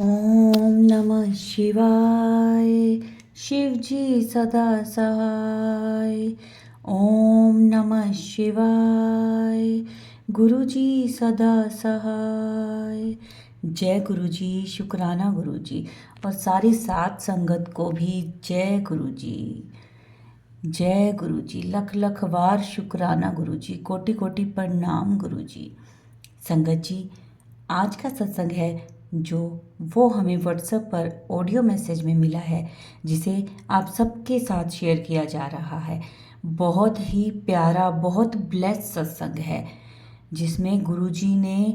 ओम नमः शिवाय। शिव जी सदा सहाय। ओम नमः शिवाय। गुरु जी सदा सहाय। जय गुरु जी, शुक्राना गुरु जी। और सारी सात संगत को भी जय गुरु जी। जय गुरु जी, लख लख वार शुक्राना गुरु जी, कोटि कोटि प्रणाम गुरु जी। संगत जी, आज का सत्संग है जो वो हमें व्हाट्सएप पर ऑडियो मैसेज में मिला है, जिसे आप सबके साथ शेयर किया जा रहा है। बहुत ही प्यारा, बहुत ब्लेस्ड सत्संग है, जिसमें गुरुजी ने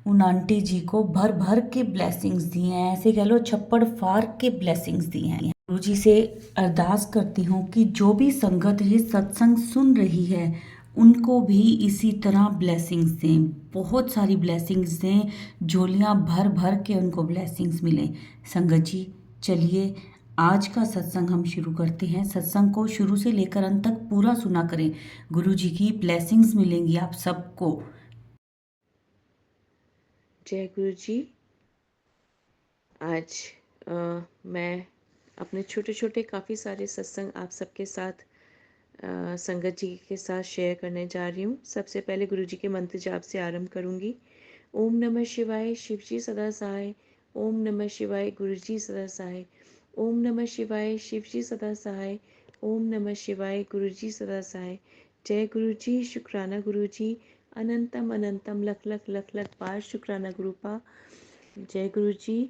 उन आंटी जी को भर भर के ब्लेसिंग्स दिए हैं। ऐसे कह लो, छप्पड़ फाड़ के ब्लेसिंग्स दिए हैं। गुरुजी से अरदास करती हूँ कि जो भी संगत ये सत्संग सुन रही है, उनको भी इसी तरह ब्लेसिंग्स दें, बहुत सारी ब्लेसिंग्स दें, झोलियाँ भर भर के उनको ब्लेसिंग्स मिलें। संगत जी, चलिए आज का सत्संग हम शुरू करते हैं। सत्संग को शुरू से लेकर अंत तक पूरा सुना करें। गुरु जी की ब्लेसिंग्स मिलेंगी आप सबको। जय गुरु जी। आज मैं अपने छोटे छोटे काफ़ी सारे सत्संग आप सबके साथ संगत जी के साथ शेयर करने जा रही हूँ। सबसे पहले गुरु जी के मंत्र जाप से आरंभ करूँगी। ओम नमः शिवाय, शिव जी सदा सहाय। ओम नमः शिवाय, गुरु जी सदा सहाय। ओम नमः शिवाय, शिव जी सदा सहाय। ओम नमः शिवाय, गुरु जी सदा सहाय। जय गुरु जी, शुक्राना गुरु जी। अनंतम अनंतम लख लख लख लख बार शुक्राना गुरुपा। जय गुरु जी।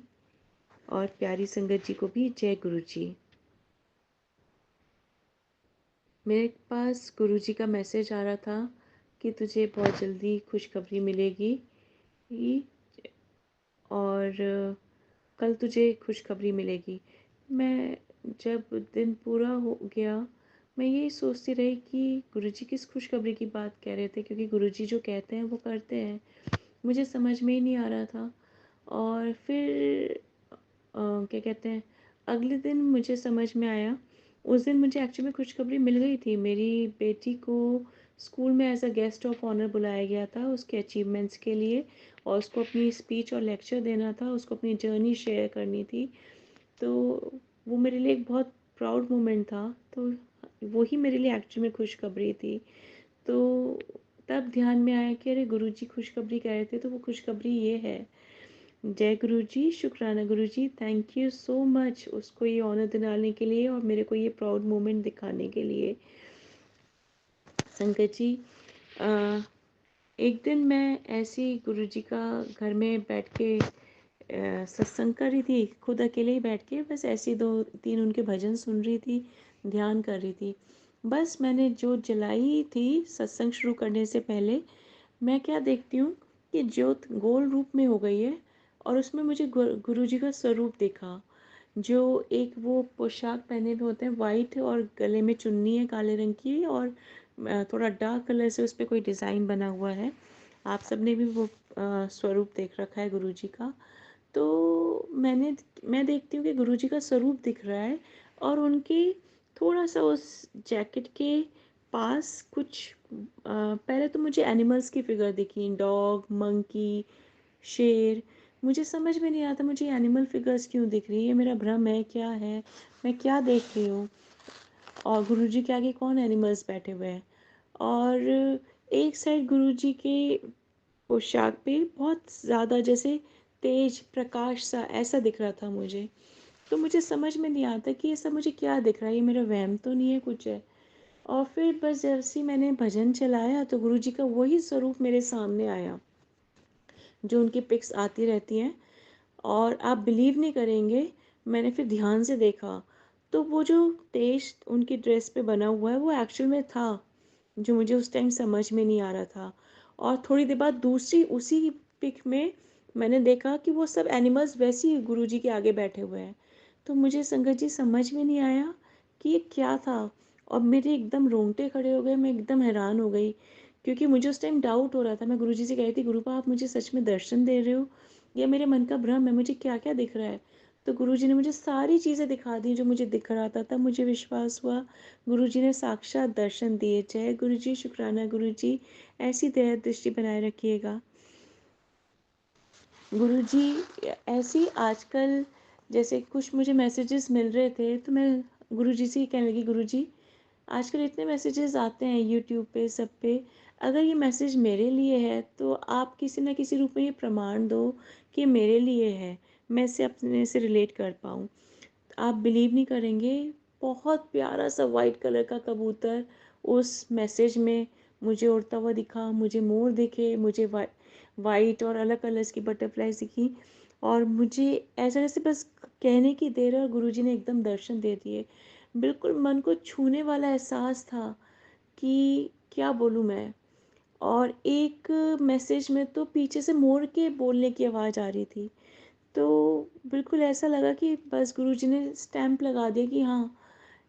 और प्यारी संगत जी को भी जय गुरु जी। मेरे पास गुरु जी का मैसेज आ रहा था कि तुझे बहुत जल्दी खुशखबरी मिलेगी और कल तुझे खुशखबरी मिलेगी। मैं जब दिन पूरा हो गया, मैं यही सोचती रही कि गुरुजी किस खुशखबरी की बात कह रहे थे, क्योंकि गुरुजी जो कहते हैं वो करते हैं। मुझे समझ में ही नहीं आ रहा था। और फिर क्या कहते हैं, अगले दिन मुझे समझ में आया। उस दिन मुझे एक्चुअली में खुशखबरी मिल गई थी। मेरी बेटी को स्कूल में as a guest of honour बुलाया गया था उसके अचीवमेंट्स के लिए, और उसको अपनी स्पीच और लेक्चर देना था, उसको अपनी जर्नी शेयर करनी थी। तो वो मेरे लिए एक बहुत प्राउड मोमेंट था। तो वही मेरे लिए एक्चुअली में खुशखबरी थी। तो तब ध्यान में आया कि अरे गुरुजी खुशखबरी कह रहे थे, तो वो खुशखबरी ये है। जय गुरु जी, शुक्राना गुरु जी, थैंक यू सो मच उसको ये ऑनर दिलाने के लिए और मेरे को ये प्राउड मोमेंट दिखाने के लिए। संगत जी, एक दिन मैं ऐसे ही गुरु जी का घर में बैठ के सत्संग कर रही थी, खुद अकेले ही बैठ के बस ऐसे ही दो तीन उनके भजन सुन रही थी, ध्यान कर रही थी। बस मैंने जोत जलाई थी सत्संग शुरू करने से पहले। मैं क्या देखती हूँ कि ज्योत गोल रूप में हो गई है और उसमें मुझे गुरु जी का स्वरूप दिखा। जो एक वो पोशाक पहने हुए होते हैं, वाइट, और गले में चुन्नी है काले रंग की, और थोड़ा डार्क कलर से उस पर कोई डिज़ाइन बना हुआ है। आप सबने भी वो स्वरूप देख रखा है गुरु जी का। तो मैं देखती हूँ कि गुरु जी का स्वरूप दिख रहा है, और उनके थोड़ा सा उस जैकेट के पास कुछ पहले तो मुझे एनिमल्स की फिगर दिखी, डॉग, मंकी, शेर। मुझे समझ में नहीं आता मुझे एनिमल फिगर्स क्यों दिख रही है, मेरा भ्रम है, क्या है, मैं क्या देख रही हूँ। और गुरुजी के आगे कौन एनिमल्स बैठे हुए हैं। और एक साइड गुरुजी के पोशाक पे बहुत ज़्यादा जैसे तेज प्रकाश सा ऐसा दिख रहा था मुझे। तो मुझे समझ में नहीं आता कि ये सब मुझे क्या दिख रहा है, ये मेरा वहम तो नहीं है कुछ है। और फिर बस जैसे ही मैंने भजन चलाया तो गुरुजी का वही स्वरूप मेरे सामने आया, जो उनकी पिक्स आती रहती हैं। और आप बिलीव नहीं करेंगे, मैंने फिर ध्यान से देखा तो वो जो तेज उनकी ड्रेस पे बना हुआ है वो एक्चुअल में था, जो मुझे उस टाइम समझ में नहीं आ रहा था। और थोड़ी देर बाद दूसरी उसी पिक में मैंने देखा कि वो सब एनिमल्स वैसे ही गुरुजी के आगे बैठे हुए हैं। तो मुझे संगत जी समझ में नहीं आया कि ये क्या था। और मेरे एकदम रोंगटे खड़े हो गए, मैं एकदम हैरान हो गई, क्योंकि मुझे उस टाइम डाउट हो रहा था। मैं गुरुजी से कह रही थी, गुरुपा आप मुझे सच में दर्शन दे रहे हो या मेरे मन का भ्रम है, मुझे क्या क्या दिख रहा है। तो गुरुजी ने मुझे सारी चीज़ें दिखा दी जो मुझे दिख रहा था। तब मुझे विश्वास हुआ गुरुजी ने साक्षात दर्शन दिए। जय गुरुजी, शुक्राना गुरुजी, ऐसी दया दृष्टि बनाए रखिएगा। गुरुजी ऐसे ही आजकल जैसे कुछ मुझे मैसेजेस मिल रहे थे, तो मैं गुरुजी से ही कहने लगी, गुरुजी आजकल इतने मैसेजेस आते हैं यूट्यूब पे सब पे, अगर ये मैसेज मेरे लिए है तो आप किसी ना किसी रूप में ये प्रमाण दो कि मेरे लिए है, मैं इसे अपने से रिलेट कर पाऊँ। आप बिलीव नहीं करेंगे, बहुत प्यारा सा वाइट कलर का कबूतर उस मैसेज में मुझे उड़ता हुआ दिखा, मुझे मोर दिखे, मुझे वाइट और अलग कलर्स की बटरफ्लाईज दिखी, और मुझे ऐसा जैसे बस कहने की देर है और गुरुजी ने एकदम दर्शन दे दिए। बिल्कुल मन को छूने वाला एहसास था कि क्या बोलूँ मैं। और एक मैसेज में तो पीछे से मोर के बोलने की आवाज़ आ रही थी। तो बिल्कुल ऐसा लगा कि बस गुरुजी ने स्टैम्प लगा दिया कि हाँ,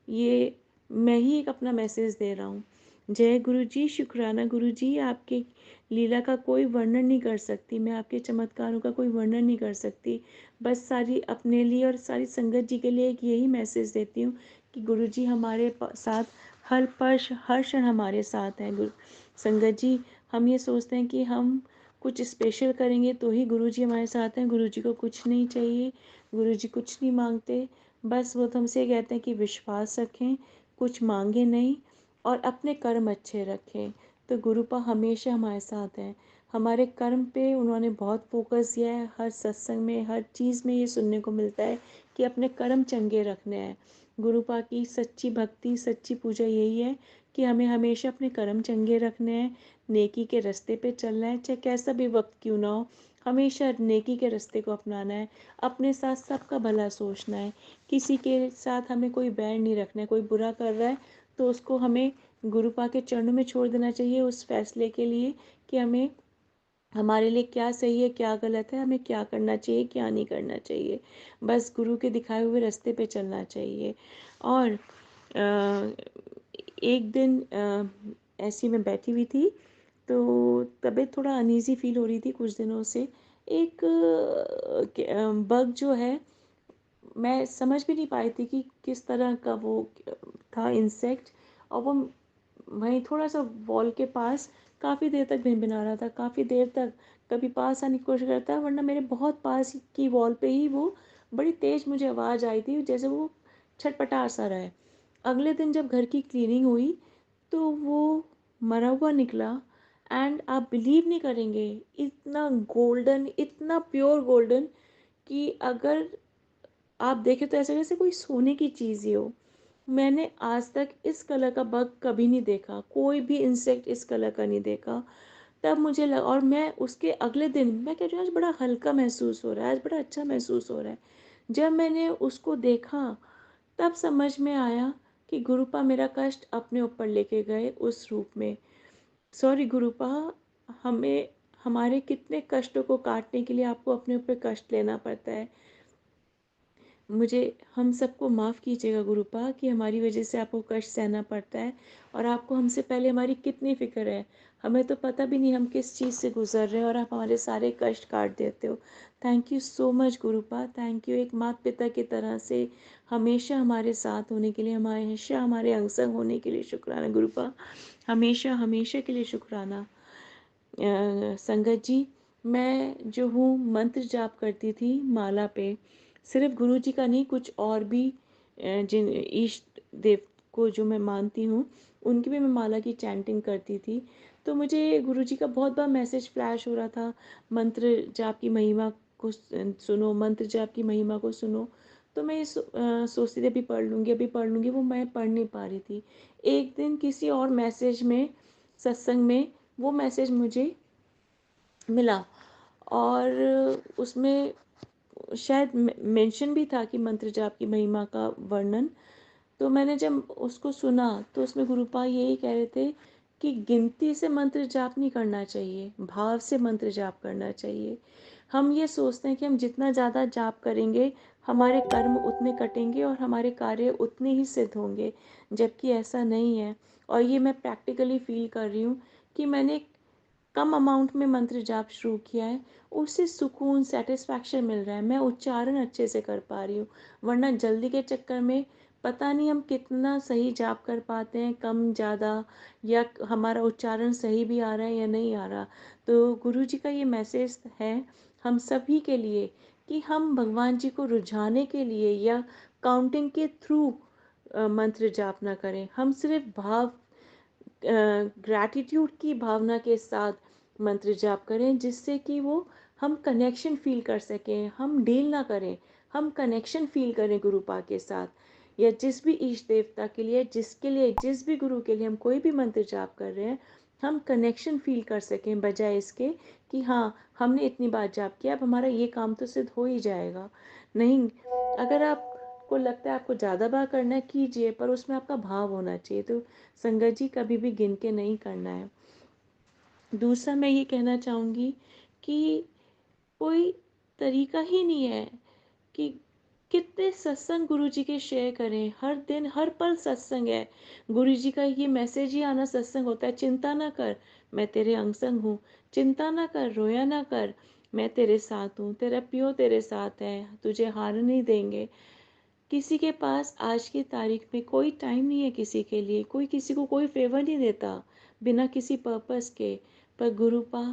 ये मैं ही एक अपना मैसेज दे रहा हूँ। जय गुरुजी, शुक्राना गुरुजी, आपके लीला का कोई वर्णन नहीं कर सकती, मैं आपके चमत्कारों का कोई वर्णन नहीं कर सकती। बस सारी अपने लिए और सारी संगत जी के लिए एक यही मैसेज देती हूँ कि गुरुजी हमारे साथ हर पल हर क्षण हमारे साथ हैं। संगत जी, हम ये सोचते हैं कि हम कुछ स्पेशल करेंगे तो ही गुरुजी हमारे साथ हैं। गुरुजी को कुछ नहीं चाहिए, गुरुजी कुछ नहीं मांगते, बस वो तो हमसे ये कहते हैं कि विश्वास रखें, कुछ मांगे नहीं और अपने कर्म अच्छे रखें। तो गुरुपा हमेशा हमारे साथ हैं। हमारे कर्म पे उन्होंने बहुत फोकस दिया है, हर सत्संग में हर चीज़ में ये सुनने को मिलता है कि अपने कर्म चंगे रखने हैं। गुरुपा की सच्ची भक्ति सच्ची पूजा यही है कि हमें हमेशा अपने कर्म चंगे रखने हैं, नेकी के रास्ते पे चलना है, चाहे कैसा भी वक्त क्यों ना हो, हमेशा नेकी के रास्ते को अपनाना है, अपने साथ सबका भला सोचना है, किसी के साथ हमें कोई बैर नहीं रखना है। कोई बुरा कर रहा है तो उसको हमें गुरुपा के चरणों में छोड़ देना चाहिए उस फैसले के लिए कि हमें हमारे लिए क्या सही है क्या गलत है, हमें क्या करना चाहिए क्या नहीं करना चाहिए, बस गुरु के दिखाए हुए रास्ते पे चलना चाहिए। और एक दिन ऐसी मैं बैठी हुई थी, तो तबीयत थोड़ा अनईज़ी फील हो रही थी कुछ दिनों से। एक बग जो है, मैं समझ भी नहीं पाई थी कि किस तरह का वो था इंसेक्ट, और वो वहीं थोड़ा सा वॉल के पास काफ़ी देर तक भिनभिना रहा था, काफ़ी देर तक कभी पास आने की कोशिश करता है, वरना मेरे बहुत पास की वॉल पे ही वो बड़ी तेज़ मुझे आवाज़ आई थी जैसे वो छटपटा सा रहा है। अगले दिन जब घर की क्लीनिंग हुई तो वो मरा हुआ निकला, एंड आप बिलीव नहीं करेंगे, इतना गोल्डन इतना प्योर गोल्डन कि अगर आप देखें तो ऐसा जैसे कोई सोने की चीज़ ही हो। मैंने आज तक इस कलर का बग कभी नहीं देखा, कोई भी इंसेक्ट इस कलर का नहीं देखा। तब मुझे लगा, और मैं उसके अगले दिन मैं कह रही हूँ आज बड़ा हल्का महसूस हो रहा है, आज बड़ा अच्छा महसूस हो रहा है। जब मैंने उसको देखा तब समझ में आया कि गुरुपा मेरा कष्ट अपने ऊपर लेके गए उस रूप में। सॉरी गुरुपा, हमें हमारे कितने कष्टों को काटने के लिए आपको अपने ऊपर कष्ट लेना पड़ता है। मुझे हम सबको माफ़ कीजिएगा गुरुपा कि हमारी वजह से आपको कष्ट सहना पड़ता है, और आपको हमसे पहले हमारी कितनी फ़िक्र है। हमें तो पता भी नहीं हम किस चीज़ से गुज़र रहे हैं और आप हमारे सारे कष्ट काट देते हो। Thank you so much गुरुपा, thank you. एक माता पिता की तरह से हमेशा हमारे साथ होने के लिए, हमेशा हमारे अंग संग होने के लिए शुक्राना गुरुपा, हमेशा हमेशा के लिए शुक्राना। संगत जी, मैं जो हूँ मंत्र जाप करती थी माला पे, सिर्फ गुरु जी का नहीं, कुछ और भी जिन इष्ट देव को जो मैं मानती हूँ उनकी भी मैं माला की चैंटिंग करती थी। तो मुझे गुरु जी का बहुत बार मैसेज फ्लैश हो रहा था, मंत्र जाप की महिमा को सुनो, मंत्र जाप की महिमा को सुनो। तो मैं ये सोचती थी अभी पढ़ लूँगी अभी पढ़ लूँगी, वो मैं पढ़ नहीं पा रही थी। एक दिन किसी और मैसेज में, सत्संग में, वो मैसेज मुझे मिला, और उसमें शायद मेंशन भी था कि मंत्र जाप की महिमा का वर्णन। तो मैंने जब उसको सुना तो उसमें गुरुपा यही कह रहे थे कि गिनती से मंत्र जाप नहीं करना चाहिए, भाव से मंत्र जाप करना चाहिए। हम ये सोचते हैं कि हम जितना ज़्यादा जाप करेंगे हमारे कर्म उतने कटेंगे और हमारे कार्य उतने ही सिद्ध होंगे, जबकि ऐसा नहीं है। और ये मैं प्रैक्टिकली फील कर रही हूँ कि मैंने कम अमाउंट में मंत्र जाप शुरू किया है, उससे सुकून सेटिस्फैक्शन मिल रहा है, मैं उच्चारण अच्छे से कर पा रही हूँ। वरना जल्दी के चक्कर में पता नहीं हम कितना सही जाप कर पाते हैं, कम ज़्यादा, या हमारा उच्चारण सही भी आ रहा है या नहीं आ रहा। तो गुरु जी का ये मैसेज है, हम सभी के लिए कि हम भगवान जी को रुझाने के लिए या काउंटिंग के थ्रू मंत्र जाप ना करें। हम सिर्फ ग्रैटिट्यूड की भावना के साथ मंत्र जाप करें, जिससे कि वो हम कनेक्शन फील कर सकें, हम डील ना करें, हम कनेक्शन फील करें गुरु पा के साथ, या जिस भी ईष्ट देवता के लिए, जिसके लिए, जिस भी गुरु के लिए हम कोई भी मंत्र जाप कर रहे हैं, हम कनेक्शन फील कर सकें, बजाय इसके कि हाँ हमने इतनी बार जाप किया, अब हमारा ये काम तो सिद्ध हो ही जाएगा। नहीं, अगर आपको लगता है आपको ज़्यादा बार करना है, कीजिए, पर उसमें आपका भाव होना चाहिए। तो संगत जी, कभी भी गिन के नहीं करना है। दूसरा मैं ये कहना चाहूँगी कि कोई तरीका ही नहीं है कि कितने सत्संग गुरु जी के शेयर करें। हर दिन हर पल सत्संग है। गुरु जी का ये मैसेज ही आना सत्संग होता है। चिंता ना कर, मैं तेरे अंग संग हूँ। चिंता ना कर, रोया ना कर, मैं तेरे साथ हूँ। तेरा पियो तेरे साथ है, तुझे हार नहीं देंगे। किसी के पास आज की तारीख में कोई टाइम नहीं है किसी के लिए, कोई किसी को कोई फेवर नहीं देता बिना किसी पर्पस के। पर गुरुपा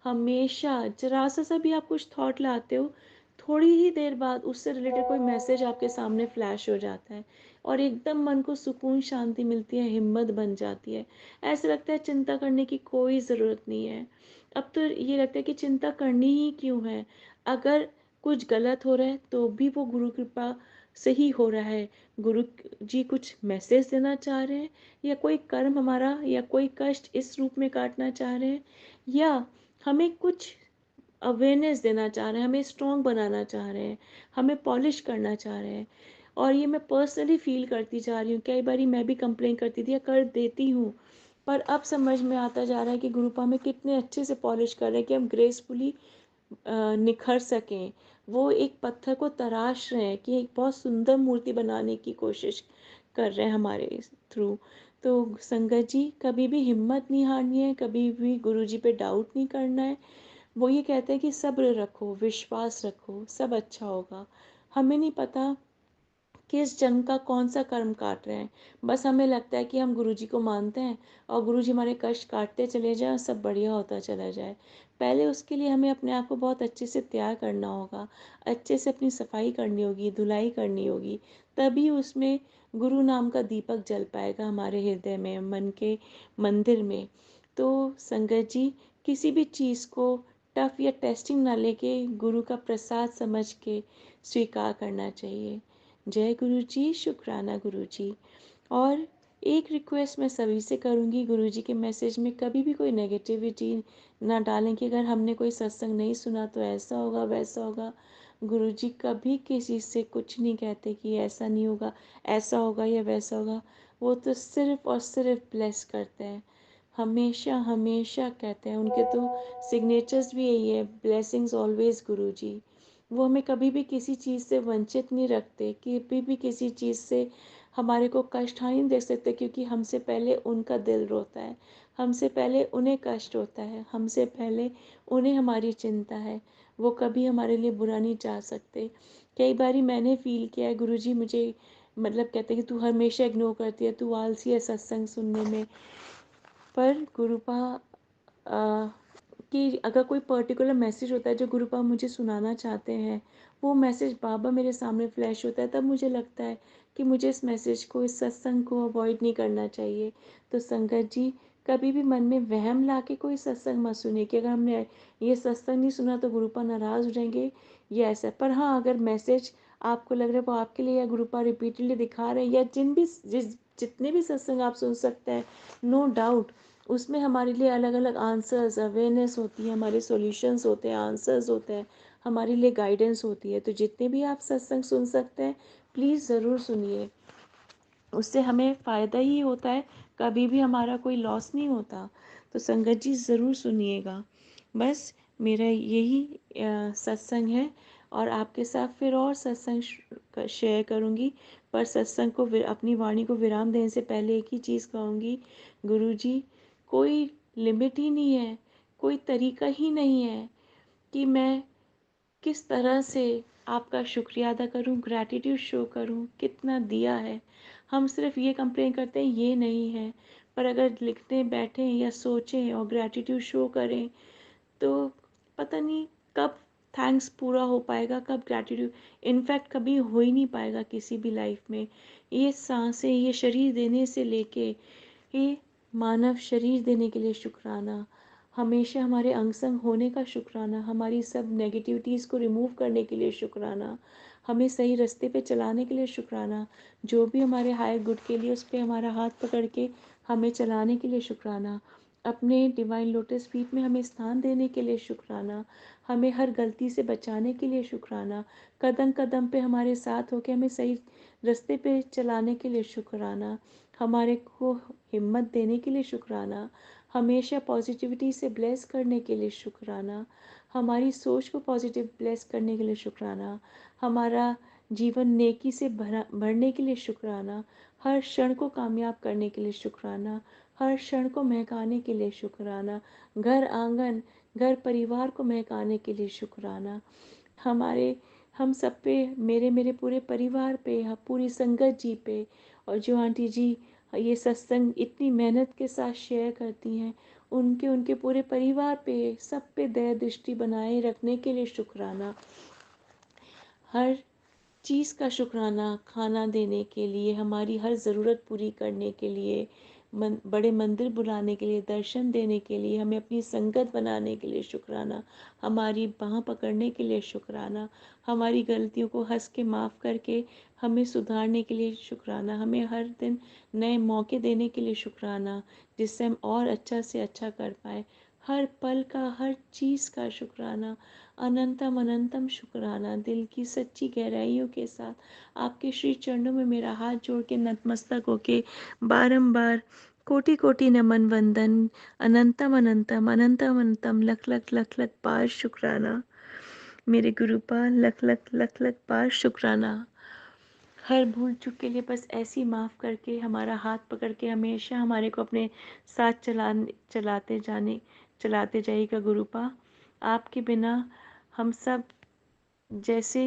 हमेशा, जरा सा भी आप कुछ थॉट लाते हो, थोड़ी ही देर बाद उससे रिलेटेड कोई मैसेज आपके सामने फ्लैश हो जाता है, और एकदम मन को सुकून शांति मिलती है, हिम्मत बन जाती है। ऐसा लगता है चिंता करने की कोई ज़रूरत नहीं है। अब तो ये लगता है कि चिंता करनी ही क्यों है। अगर कुछ गलत हो रहा है तो भी वो गुरु कृपा सही हो रहा है। गुरु जी कुछ मैसेज देना चाह रहे हैं, या कोई कर्म हमारा या कोई कष्ट इस रूप में काटना चाह रहे हैं, या हमें कुछ अवेयरनेस देना चाह रहे हैं, हमें स्ट्रॉन्ग बनाना चाह रहे हैं, हमें पॉलिश करना चाह रहे हैं। और ये मैं पर्सनली फील करती जा रही हूँ। कई बार मैं भी कंप्लेन करती थी या कर देती हूँ, पर अब समझ में आता जा रहा है कि गुरुपा हमें कितने अच्छे से पॉलिश कर रहे हैं कि हम ग्रेसफुली निखर सकें। वो एक पत्थर को तराश रहे हैं कि एक बहुत सुंदर मूर्ति बनाने की कोशिश कर रहे हैं हमारे थ्रू। तो संगत जी, कभी भी हिम्मत नहीं हारनी है, कभी भी गुरु जी पे डाउट नहीं करना है। वो ये कहते हैं कि सब्र रखो, विश्वास रखो, सब अच्छा होगा। हमें नहीं पता किस जन्म का कौन सा कर्म काट रहे हैं। बस हमें लगता है कि हम गुरुजी को मानते हैं और गुरुजी हमारे कष्ट काटते चले जाएं और सब बढ़िया होता चला जाए। पहले उसके लिए हमें अपने आप को बहुत अच्छे से तैयार करना होगा, अच्छे से अपनी सफाई करनी होगी, धुलाई करनी होगी, तभी उसमें गुरु नाम का दीपक जल पाएगा हमारे हृदय में, मन के मंदिर में। तो संगत जी, किसी भी चीज़ को टफ या टेस्टिंग ना लेके गुरु का प्रसाद समझ के स्वीकार करना चाहिए। जय गुरु जी, शुक्राना गुरु जी। और एक रिक्वेस्ट मैं सभी से करूँगी, गुरु जी के मैसेज में कभी भी कोई नेगेटिविटी ना डालें कि अगर हमने कोई सत्संग नहीं सुना तो ऐसा होगा वैसा होगा। गुरु जी कभी किसी से कुछ नहीं कहते कि ऐसा नहीं होगा, ऐसा होगा या वैसा होगा। वो तो सिर्फ और सिर्फ ब्लेस करते हैं, हमेशा हमेशा कहते हैं। उनके तो सिग्नेचर्स भी यही है, ब्लेसिंग्स ऑलवेज गुरु जी। वो हमें कभी भी किसी चीज़ से वंचित नहीं रखते, कभी भी किसी चीज़ से हमारे को कष्ट हानि नहीं दे सकते, क्योंकि हमसे पहले उनका दिल रोता है, हमसे पहले उन्हें कष्ट होता है, हमसे पहले उन्हें हमारी चिंता है। वो कभी हमारे लिए बुरा नहीं चाह सकते। कई बारी मैंने फील किया है, गुरुजी मुझे मतलब कहते हैं कि तू हमेशा इग्नोर करती है, तू आलसी है सत्संग सुनने में। पर गुरुपा कि अगर कोई पर्टिकुलर मैसेज होता है जो गुरुपा मुझे सुनाना चाहते हैं, वो मैसेज बाबा मेरे सामने फ्लैश होता है, तब मुझे लगता है कि मुझे इस मैसेज को, इस सत्संग को अवॉइड नहीं करना चाहिए। तो संगत जी, कभी भी मन में वहम ला के कोई सत्संग मत सुनिए कि अगर हमने ये सत्संग नहीं सुना तो गुरुपा नाराज़ हो जाएंगे, ये ऐसा। पर हाँ, अगर मैसेज आपको लग रहा है वो आपके लिए, या गुरुपा रिपीटेडली दिखा रहे हैं, या जितने भी सत्संग आप सुन सकते हैं, नो डाउट उसमें हमारे लिए अलग अलग आंसर्स, अवेयरनेस होती है, हमारे सॉल्यूशंस होते हैं, आंसर्स होते हैं, हमारे लिए गाइडेंस होती है। तो जितने भी आप सत्संग सुन सकते हैं, प्लीज़ ज़रूर सुनिए, उससे हमें फ़ायदा ही होता है, कभी भी हमारा कोई लॉस नहीं होता। तो संगत जी ज़रूर सुनिएगा। बस मेरा यही सत्संग है, और आपके साथ फिर और सत्संग शेयर करूँगी। पर सत्संग को, अपनी वाणी को विराम देने से पहले एक ही चीज़ कहूँगी, गुरु जी, कोई लिमिट ही नहीं है, कोई तरीका ही नहीं है कि मैं किस तरह से आपका शुक्रिया अदा करूं, ग्रैटिट्यूड शो करूं, कितना दिया है। हम सिर्फ ये कंप्लेन करते हैं ये नहीं है, पर अगर लिखते बैठें या सोचें और ग्रैटिट्यूड शो करें, तो पता नहीं कब थैंक्स पूरा हो पाएगा, कब ग्रैटिट्यूड इनफैक्ट कभी हो ही नहीं पाएगा किसी भी लाइफ में। ये सांसें, ये शरीर देने से लेके, ये मानव शरीर देने के लिए शुक्राना, हमेशा हमारे अंग संग होने का शुक्राना, हमारी सब नेगेटिविटीज़ को रिमूव करने के लिए शुक्राना, हमें सही रास्ते पे चलाने के लिए शुक्राना, जो भी हमारे हायर गुड के लिए उस पर हमारा हाथ पकड़ के हमें चलाने के लिए शुक्राना, अपने डिवाइन लोटस फीट में हमें स्थान देने के लिए शुक्राना, हमें हर गलती से बचाने के लिए शुक्राना, कदम कदम पे हमारे साथ होकर हमें सही रास्ते पे चलाने के लिए शुक्राना, हमारे को हिम्मत देने के लिए शुक्राना, हमेशा पॉजिटिविटी से ब्लेस करने के लिए शुक्राना, हमारी सोच को पॉजिटिव ब्लेस करने के लिए शुक्राना, हमारा जीवन नेकी से भरने के लिए शुक्राना, हर क्षण को कामयाब करने के लिए शुक्राना, हर क्षण को महकाने के लिए शुक्राना, घर आंगन घर परिवार को महकाने के लिए शुक्राना, हमारे हम सब पे, मेरे मेरे पूरे परिवार पे, पूरी संगत जी पे, और जो आंटी जी ये सत्संग इतनी मेहनत के साथ शेयर करती हैं, उनके उनके पूरे परिवार पे, सब पे दया दृष्टि बनाए रखने के लिए शुक्राना, हर चीज़ का शुक्राना, खाना देने के लिए, हमारी हर ज़रूरत पूरी करने के लिए, बड़े मंदिर बुलाने के लिए, दर्शन देने के लिए, हमें अपनी संगत बनाने के लिए शुक्राना, हमारी बाँह पकड़ने के लिए शुक्राना, हमारी गलतियों को हंस के माफ़ करके हमें सुधारने के लिए शुक्राना, हमें हर दिन नए मौके देने के लिए शुक्राना, जिससे हम और अच्छा से अच्छा कर पाए, हर पल का, हर चीज़ का शुक्राना, अनंतम अनंतम शुक्राना, दिल की सच्ची गहराइयों के साथ आपके श्री चरणों में मेरा हाथ जोड़ के नतमस्तक होके बारंबार कोटि कोटि नमन वंदन, अनंतम अनंतम अनंतम अनंतम लख लख लख लख बार शुक्राना, मेरे गुरुपाल लख लख लख लख बार शुक्राना, हर भूल चूक के लिए बस ऐसी माफ़ करके हमारा हाथ पकड़ के हमेशा हमारे को अपने साथ चलाते जाइएगा गुरुपा, आपके बिना हम सब जैसे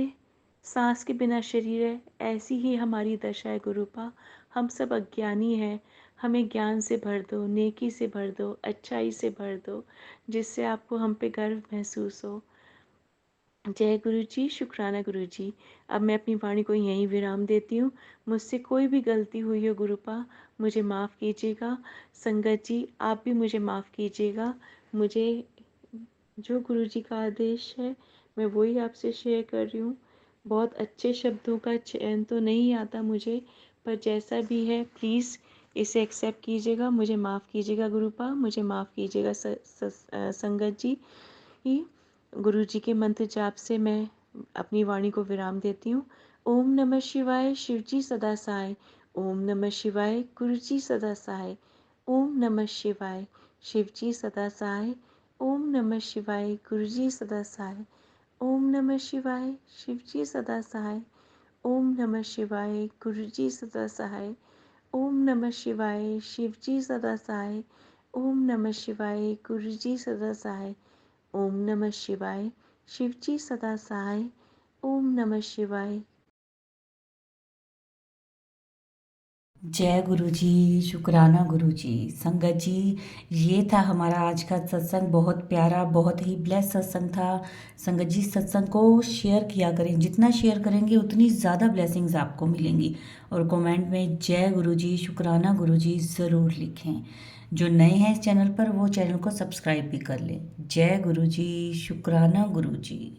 सांस के बिना शरीर है, ऐसी ही हमारी दशा है गुरुपा, हम सब अज्ञानी हैं, हमें ज्ञान से भर दो, नेकी से भर दो, अच्छाई से भर दो, जिससे आपको हम पे गर्व महसूस हो। जय गुरु जी, शुक्राना गुरु जी। अब मैं अपनी वाणी को यहीं विराम देती हूँ। मुझसे कोई भी गलती हुई हो गुरुपा, मुझे माफ़ कीजिएगा। संगत जी, आप भी मुझे माफ़ कीजिएगा। मुझे जो गुरु जी का आदेश है मैं वही आपसे शेयर कर रही हूँ। बहुत अच्छे शब्दों का चयन तो नहीं आता मुझे, पर जैसा भी है प्लीज़ इसे एक्सेप्ट कीजिएगा, मुझे माफ़ कीजिएगा गुरुपा, मुझे माफ़ कीजिएगा संगत जी। ही गुरु जी के मंत्र जाप से मैं अपनी वाणी को विराम देती हूँ। ओम नमः शिवाय, शिव जी सदा सहाय। ओम नमः शिवाय, गुरु जी सदा सहाय। ओम नमः शिवाय, शिव जी सदा सहाय। ओम नमः शिवाय, गुरु जी सदा सहाय। ओम नमः शिवाय, शिव जी सदा सहाय। ओम नमः शिवाय, गुरु जी सदा सहाय। ओम नमः शिवाय, शिव जी सदा सहाय। ओम नमः शिवाय, गुरु जी सदा सहाय। ओम नमः शिवाय, शिव जी सदा सहाय। ओम नमः शिवाय। जय गुरु जी, शुक्राना गुरु जी। संगत जी, ये था हमारा आज का सत्संग, बहुत प्यारा, बहुत ही ब्लेस सत्संग था। संगत जी, सत्संग को शेयर किया करें, जितना शेयर करेंगे उतनी ज़्यादा ब्लेसिंग्स आपको मिलेंगी। और कमेंट में जय गुरु जी, शुक्राना गुरु जी ज़रूर लिखें। जो नए हैं इस चैनल पर वो चैनल को सब्सक्राइब भी कर लें। जय गुरु जी, शुक्राना गुरु जी।